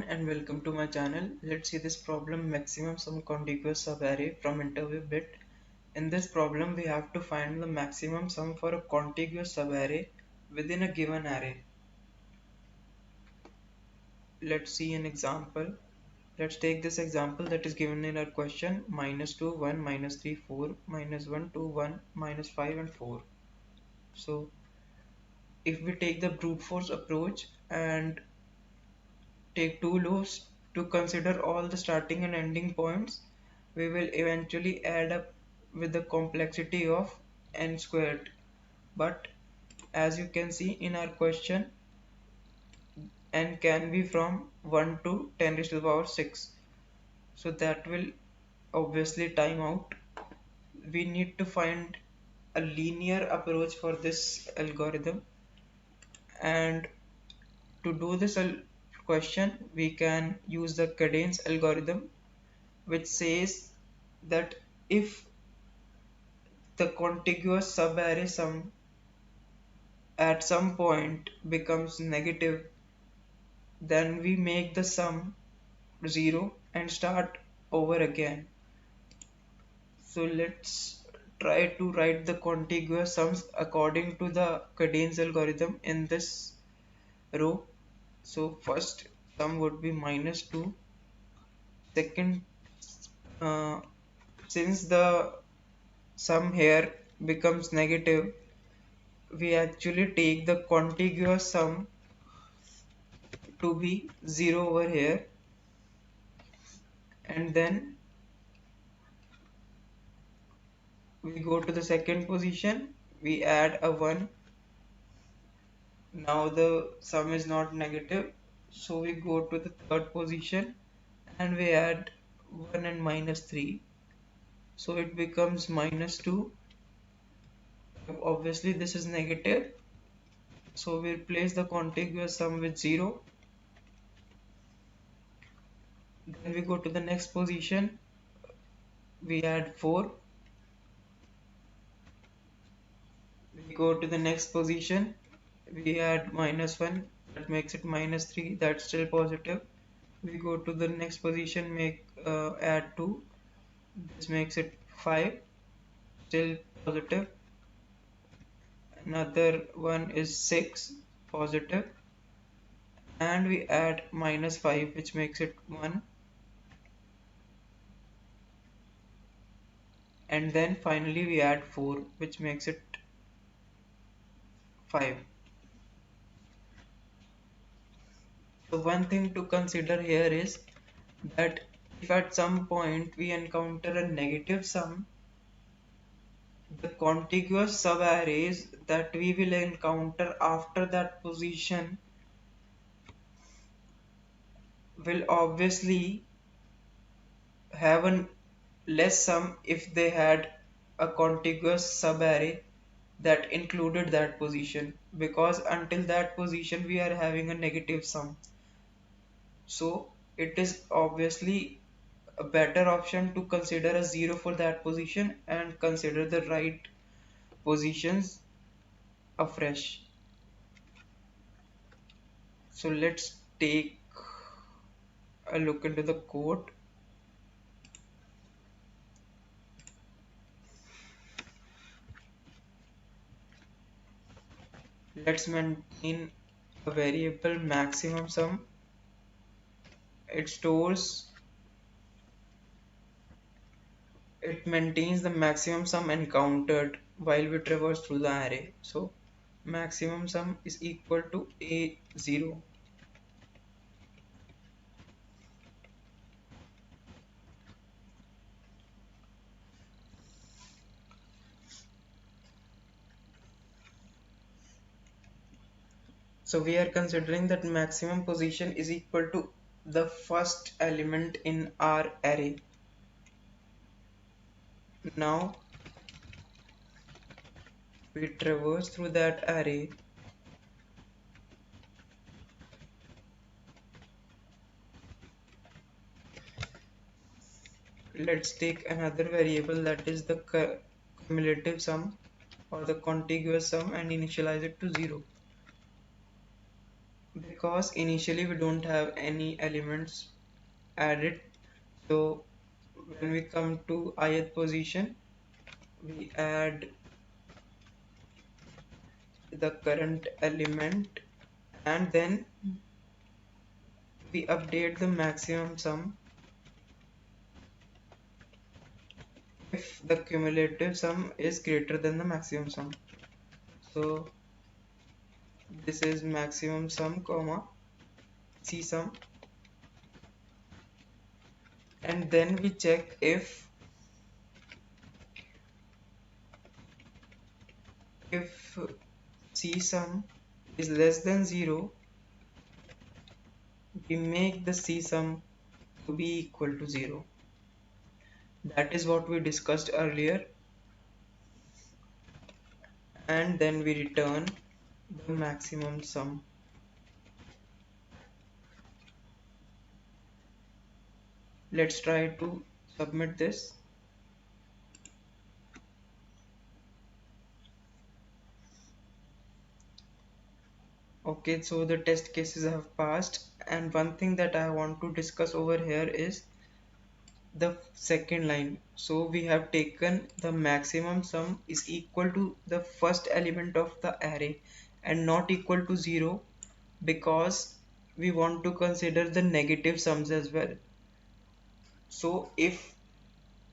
and welcome to my channel. Let's see this problem, maximum sum contiguous subarray from Interviewbit. In this problem we have to find the maximum sum for a contiguous subarray within a given array. Let's see an example. Let's take this example that is given in our question: -2, 1, -3, 4, -1, 2, 1, -5 and 4. So if we take the brute force approach and take two loops to consider all the starting and ending points, we will eventually add up with the complexity of n squared. But as you can see in our question, n can be from 1 to 10 raised to the power 6. So that will obviously time out. We need to find a linear approach for this algorithm, and to do this question we can use the cadence algorithm, which says that if the contiguous subarray sum at some point becomes negative, then we make the sum 0 and start over again. So let's try to write the contiguous sums according to the cadence algorithm in this row. So first sum would be -2. Second, uh, since the sum here becomes negative, we actually take the contiguous sum to be 0 over here, and then we go to the second position, we add a 1. Now the sum is not negative, so we go to the third position and we add 1 and -3, so it becomes -2. Obviously this is negative, so we replace the contiguous sum with 0. Then we go to the next position, we add 4. We go to the next position, we add -1, that makes it -3, that's still positive. We go to the next position, add 2, this makes it 5, still positive. Another one is 6, positive, and we add -5, which makes it 1, and then finally we add 4, which makes it 5. So one thing to consider here is that if at some point we encounter a negative sum, the contiguous subarrays that we will encounter after that position will obviously have a less sum if they had a contiguous subarray that included that position, because until that position we are having a negative sum. So it is obviously a better option to consider a 0 for that position and consider the right positions afresh. So let's take a look into the code. Let's maintain a variable maximum sum. It maintains the maximum sum encountered while we traverse through the array. So maximum sum is equal to A0. So we are considering that maximum position is equal to the first element in our array. Now we traverse through that array. Let's take another variable, that is the cumulative sum or the contiguous sum, and initialize it to 0. because initially we don't have any elements added. So when we come to ith position, we add the current element, and then we update the maximum sum if the cumulative sum is greater than the maximum sum. So this is maximum sum comma c sum, and then we check if c sum is less than 0, we make the c sum to be equal to 0. That is what we discussed earlier, and then we return the maximum sum. Let's try to submit this. Okay, so the test cases have passed, and one thing that I want to discuss over here is the second line. So we have taken the maximum sum is equal to the first element of the array and not equal to 0, because we want to consider the negative sums as well. So if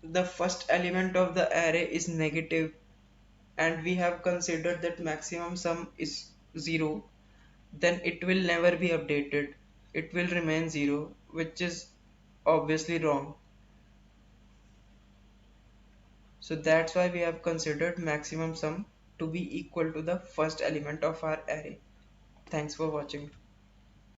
the first element of the array is negative and we have considered that maximum sum is 0, then it will never be updated. It will remain 0, which is obviously wrong. So that's why we have considered maximum sum to be equal to the first element of our array. Thanks for watching.